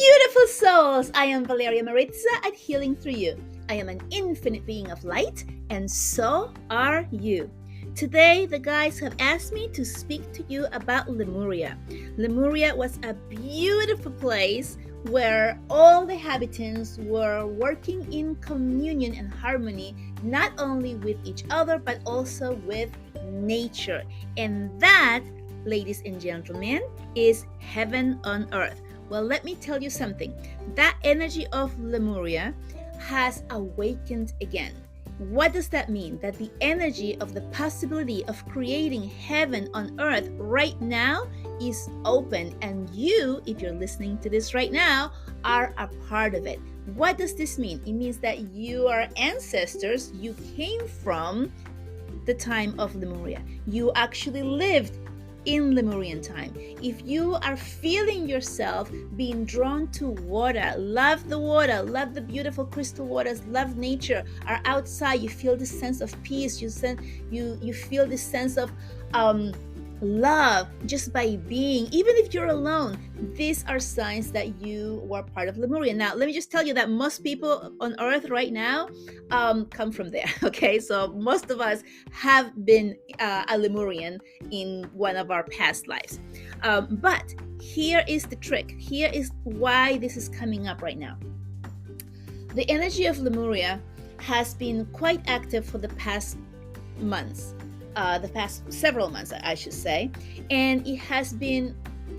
Beautiful souls, I am Valeria Maritza at Healing Through You. I am an infinite being of light, and so are you. Today, the guys have asked me to speak to you about Lemuria. Lemuria was a beautiful place where all the inhabitants were working in communion and harmony, not only with each other, but also with nature. And that, ladies and gentlemen, is heaven on earth. Well, let me tell you something. That energy of Lemuria has awakened again. What does that mean? That the energy of the possibility of creating heaven on earth right now is open, and you, if you're listening to this right now, are a part of it. What does this mean? It means that you are ancestors. You came from the time of Lemuria. You actually lived in Lemurian time. If you are feeling yourself being drawn to water, love the beautiful crystal waters, love nature, are outside, you feel this sense of peace, you feel this sense of love just by being, even if you're alone, these are signs that you were part of Lemuria. Now, let me just tell you that most people on earth right now come from there, okay? So most of us have been a Lemurian in one of our past lives. But here is the trick. Here is why this is coming up right now. The energy of Lemuria has been quite active for the past months. The past several months, I should say, and it has been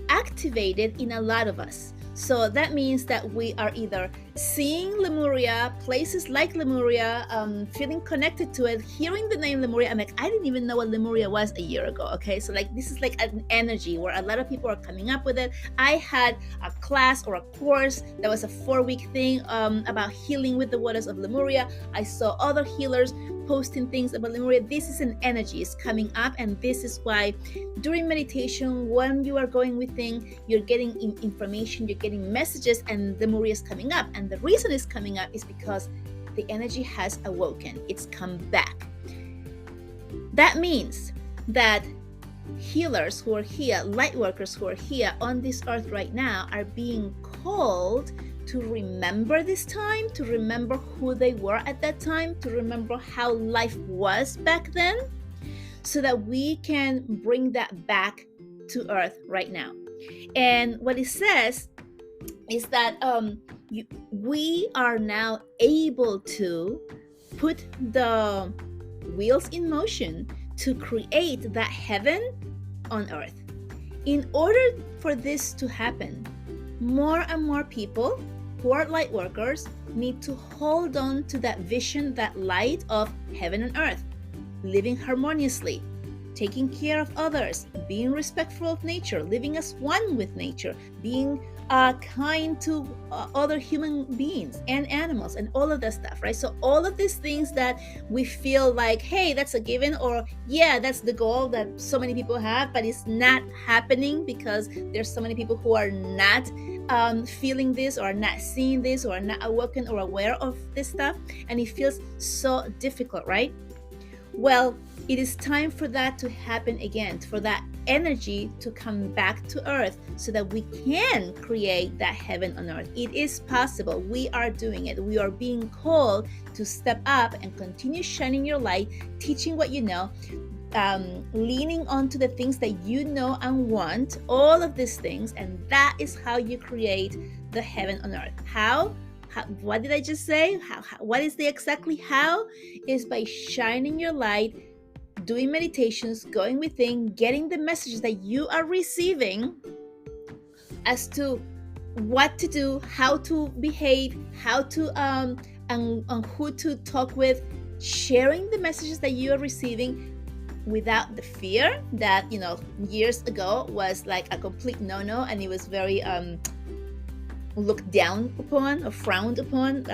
activated in a lot of us. So that means that we are either seeing Lemuria, places like Lemuria, feeling connected to it, hearing the name Lemuria. I'm like, I didn't even know what Lemuria was a year ago. Okay, so like this is like an energy where a lot of people are coming up with it. I had a class or a course that was a 4-week thing about healing with the waters of Lemuria. I saw other healers posting things about Lemuria. This is an energy, it's coming up, and this is why during meditation, when you are going within, you're getting information, you're getting messages, and Lemuria is coming up. And the reason it's coming up is because the energy has awoken. It's come back. That means that healers who are here, light workers who are here on this earth right now, are being called to remember this time, to remember who they were at that time, to remember how life was back then, so that we can bring that back to earth right now. And what it says is that we are now able to put the wheels in motion to create that heaven on earth. In order for this to happen, more and more people who are light workers need to hold on to that vision, that light of heaven and earth, living harmoniously, taking care of others, being respectful of nature, living as one with nature, being kind to other human beings and animals, and all of that stuff, right? So all of these things that we feel like, hey, that's a given, or yeah, that's the goal that so many people have, but it's not happening because there's so many people who are not feeling this, or not seeing this, or not awoken or aware of this stuff, and it feels so difficult, right? Well, it is time for that to happen again, for that energy to come back to earth, so that we can create that heaven on earth. It is possible. We are doing it. We are being called to step up and continue shining your light, teaching what you know, leaning onto the things that you know and want, all of these things, and that is how you create the heaven on earth. How? What did I just say? What is the exactly how? Is by shining your light, doing meditations, going within, getting the messages that you are receiving as to what to do, how to behave, how to and who to talk with, sharing the messages that you are receiving without the fear that, years ago was like a complete no-no, and it was very looked down upon or frowned upon.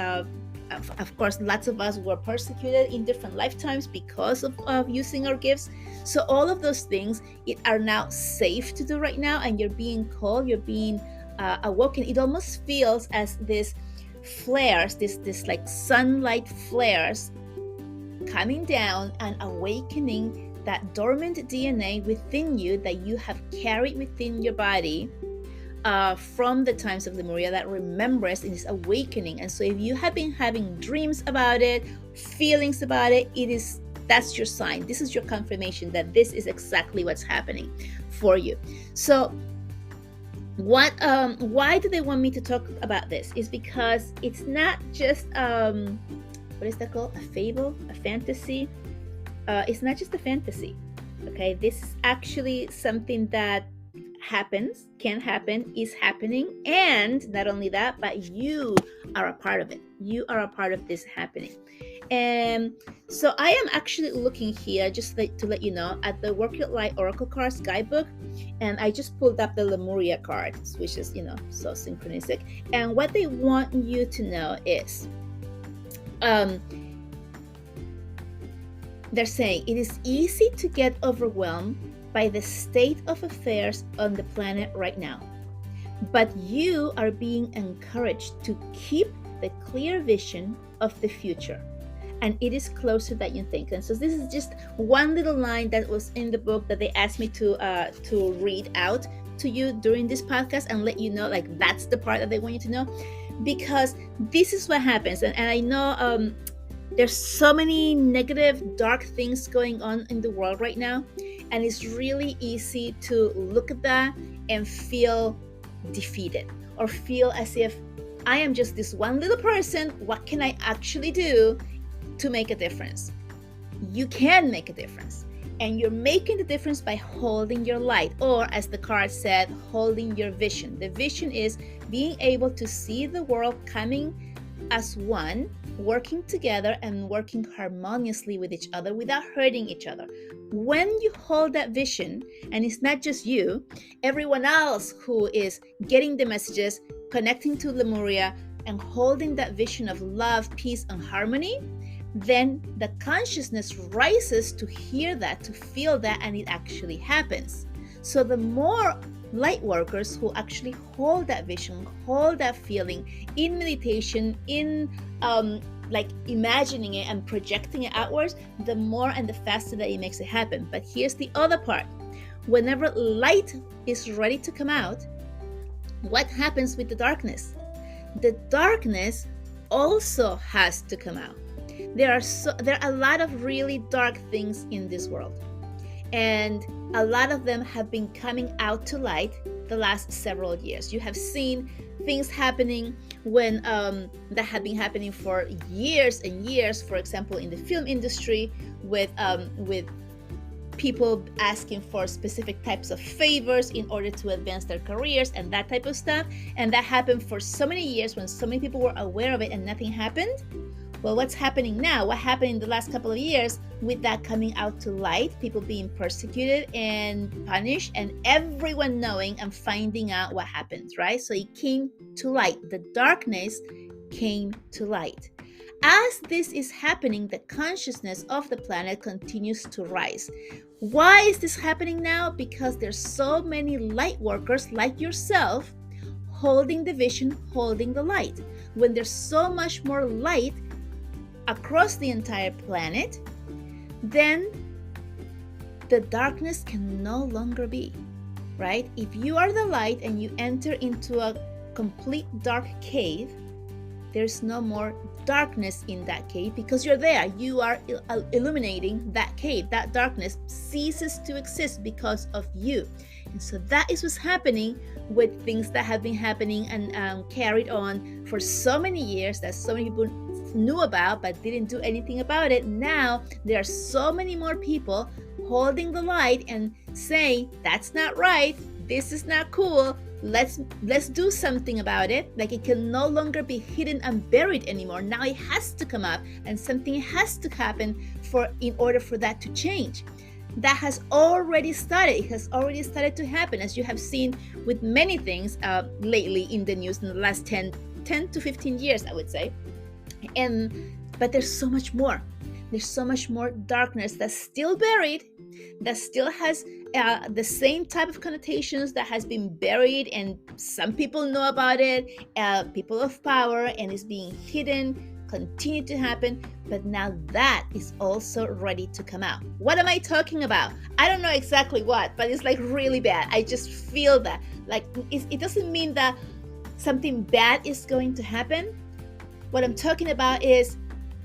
Of course, lots of us were persecuted in different lifetimes because of using our gifts. So all of those things are now safe to do right now, and you're being called, you're being awoken. It almost feels as this flares, this like sunlight flares coming down and awakening that dormant DNA within you that you have carried within your body from the times of Lemuria, that remembrance is awakening. And so if you have been having dreams about it, feelings about it, that's your sign. This is your confirmation that this is exactly what's happening for you. So why do they want me to talk about this? Is because it's not just what is that called? A fable, a fantasy. It's not just a fantasy. Okay, this is actually something that happens, can happen, is happening, and not only that, but you are a part of it. You are a part of this happening. And so I am actually looking here, just to let you know, at the Work Your Light Oracle Cards guidebook, and I just pulled up the Lemuria cards, which is, so synchronistic. And what they want you to know is, they're saying it is easy to get overwhelmed by the state of affairs on the planet right now. But you are being encouraged to keep the clear vision of the future. And it is closer than you think. And so this is just one little line that was in the book that they asked me to read out to you during this podcast and let you know, like, that's the part that they want you to know. Because this is what happens. And I know there's so many negative, dark things going on in the world right now. And it's really easy to look at that and feel defeated or feel as if I am just this one little person. What can I actually do to make a difference? You can make a difference. And you're making the difference by holding your light, or as the card said, holding your vision. The vision is being able to see the world coming as one, working together and working harmoniously with each other without hurting each other. When you hold that vision, and it's not just you, everyone else who is getting the messages, connecting to Lemuria, and holding that vision of love, peace, and harmony, then the consciousness rises to hear that, to feel that, and it actually happens. So the more light workers who actually hold that vision, hold that feeling in meditation, in like imagining it and projecting it outwards, the more and the faster that it makes it happen. But here's the other part. Whenever light is ready to come out, what happens with the darkness? The darkness also has to come out. There are a lot of really dark things in this world. And a lot of them have been coming out to light the last several years. You have seen things happening when that have been happening for years and years. For example, in the film industry, with people asking for specific types of favors in order to advance their careers and that type of stuff. And that happened for so many years when so many people were aware of it and nothing happened. Well, what's happening now? What happened in the last couple of years with that coming out to light, people being persecuted and punished, and everyone knowing and finding out what happens, right? So it came to light. The darkness came to light. As this is happening, the consciousness of the planet continues to rise. Why is this happening now? Because there's so many light workers like yourself holding the vision, holding the light. When there's so much more light across the entire planet, then the darkness can no longer be, right? If you are the light and you enter into a complete dark cave, there's no more darkness in that cave because you're there. You are illuminating that cave. That darkness ceases to exist because of you. And so that is what's happening with things that have been happening and carried on for so many years that so many people knew about but didn't do anything about it. Now there are so many more people holding the light and saying, that's not right, this is not cool, let's do something about it. Like, it can no longer be hidden and buried anymore. Now it has to come up, and something has to happen in order for that to change. That has already started. It has already started to happen, as you have seen with many things lately in the news in the last 10 to 15 years, I would say. But there's so much more. There's so much more darkness that's still buried, that still has the same type of connotations that has been buried, and some people know about it, people of power, and is being hidden, continue to happen, but now that is also ready to come out. What am I talking about? I don't know exactly what, but it's like really bad. I just feel that. Like, it doesn't mean that something bad is going to happen. What I'm talking about is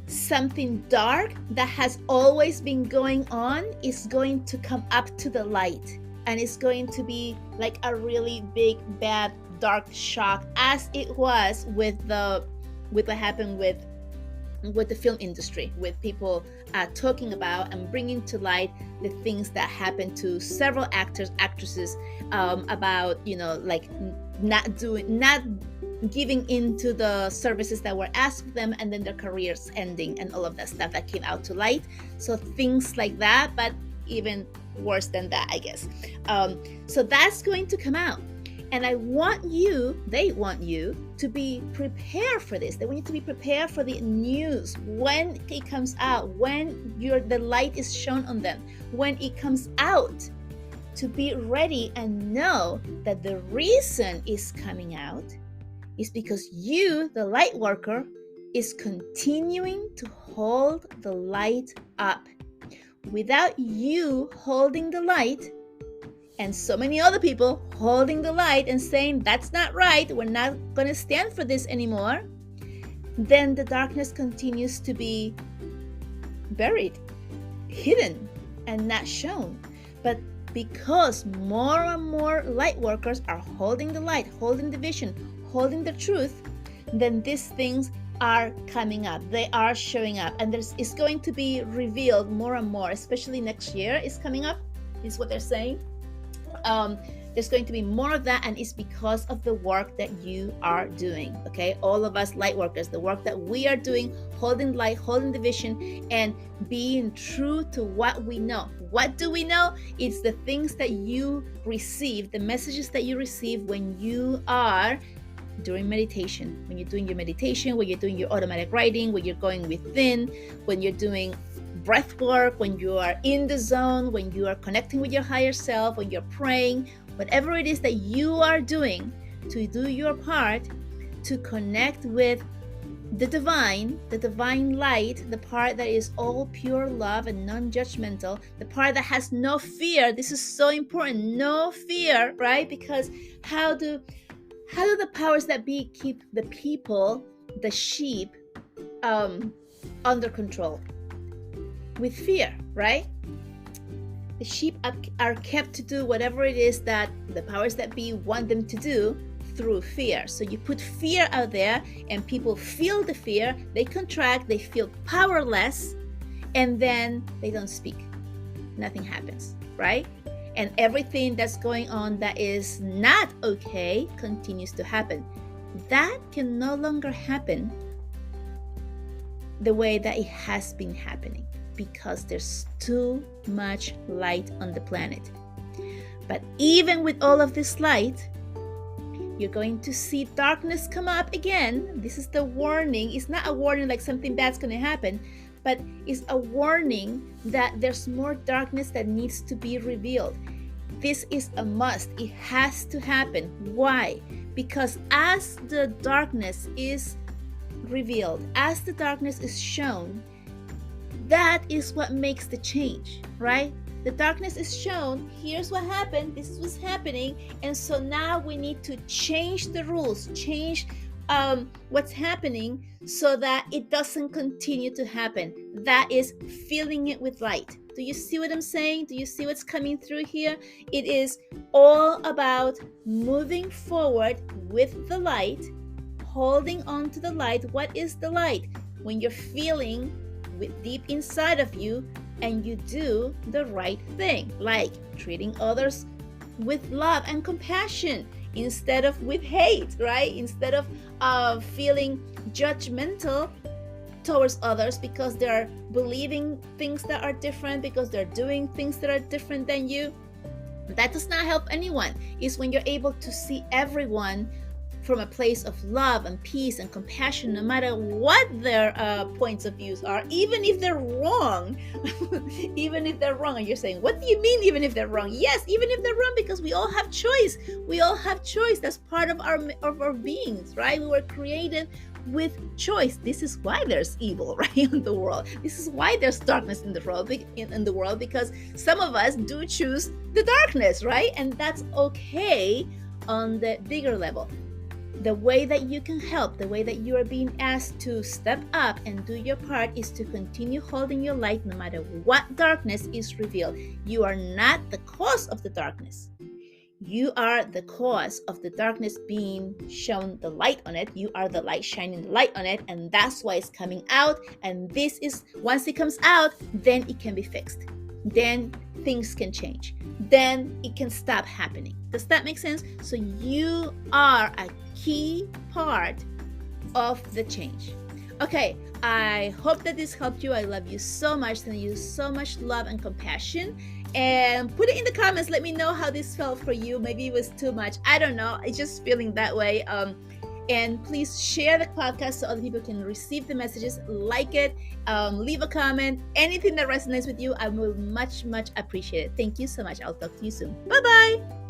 something dark that has always been going on is going to come up to the light, and it's going to be like a really big, bad, dark shock, as it was with what happened with the film industry, with people talking about and bringing to light the things that happened to several actors, actresses, about, like not giving into the services that were asked of them, and then their careers ending and all of that stuff that came out to light. So things like that, but even worse than that, I guess. So that's going to come out. And they want you to be prepared for this. They want you to be prepared for the news when it comes out, when the light is shown on them, when it comes out, to be ready and know that the reason it's coming out is because you, the light worker, is continuing to hold the light up. Without you holding the light, and so many other people holding the light and saying, that's not right, we're not going to stand for this anymore, then the darkness continues to be buried, hidden, and not shown. But because more and more light workers are holding the light, holding the vision, holding the truth, then these things are coming up. They are showing up, and it's going to be revealed more and more, especially next year is coming up, is what they're saying. There's going to be more of that, and it's because of the work that you are doing. Okay, all of us light workers, the work that we are doing, holding light, holding the vision, and being true to what we know. What do we know? It's the things that you receive, the messages that you receive when you are during meditation, when you're doing your meditation, when you're doing your automatic writing, when you're going within, when you're doing breath work, when you are in the zone, when you are connecting with your higher self, when you're praying, whatever it is that you are doing to do your part to connect with the divine light, the part that is all pure love and non-judgmental, the part that has no fear. This is so important, no fear, right? Because how do the powers that be keep the people, the sheep, under control? With fear, right? The sheep are kept to do whatever it is that the powers that be want them to do through fear. So you put fear out there, and people feel the fear, they contract, they feel powerless, and then they don't speak. Nothing happens, right? And everything that's going on that is not okay continues to happen. That can no longer happen the way that it has been happening, because there's too much light on the planet. But even with all of this light, you're going to see darkness come up again. This is the warning. It's not a warning like something bad's going to happen, but it's a warning that there's more darkness that needs to be revealed. This is a must. It has to happen. Why? Because as the darkness is revealed, as the darkness is shown, that is what makes the change, right? The darkness is shown. Here's what happened. This is what's happening. And so now we need to change the rules, change what's happening so that it doesn't continue to happen. That is filling it with light. Do you see what I'm saying? Do you see what's coming through here? It is all about moving forward with the light, holding on to the light. What is the light? When you're feeling with deep inside of you and you do the right thing, like treating others with love and compassion instead of with hate, right? Instead of feeling judgmental towards others because they're believing things that are different, because they're doing things that are different than you. That does not help anyone. It's when you're able to see everyone from a place of love and peace and compassion, no matter what their points of views are, even if they're wrong. Even if they're wrong. And you're saying, what do you mean even if they're wrong? Yes, even if they're wrong, because we all have choice. We all have choice. That's part of our beings, right? We were created with choice. This is why there's evil, right, in the world. This is why there's darkness in the world, because some of us do choose the darkness, right? And that's okay on the bigger level. The way that you can help, the way that you are being asked to step up and do your part, is to continue holding your light no matter what darkness is revealed. You are not the cause of the darkness. You are the cause of the darkness being shown the light on it. You are the light shining the light on it, and that's why it's coming out. And this is, once it comes out, then it can be fixed. Then things can change. Then it can stop happening. Does that make sense? So you are a key part of the change. Okay, I hope that this helped you. I love you so much. Sending you so much love and compassion. And put it in the comments. Let me know how this felt for you. Maybe it was too much. I don't know. I'm just feeling that way. And please share the podcast so other people can receive the messages, like it, leave a comment. Anything that resonates with you, I will much, much appreciate it. Thank you so much. I'll talk to you soon. Bye-bye.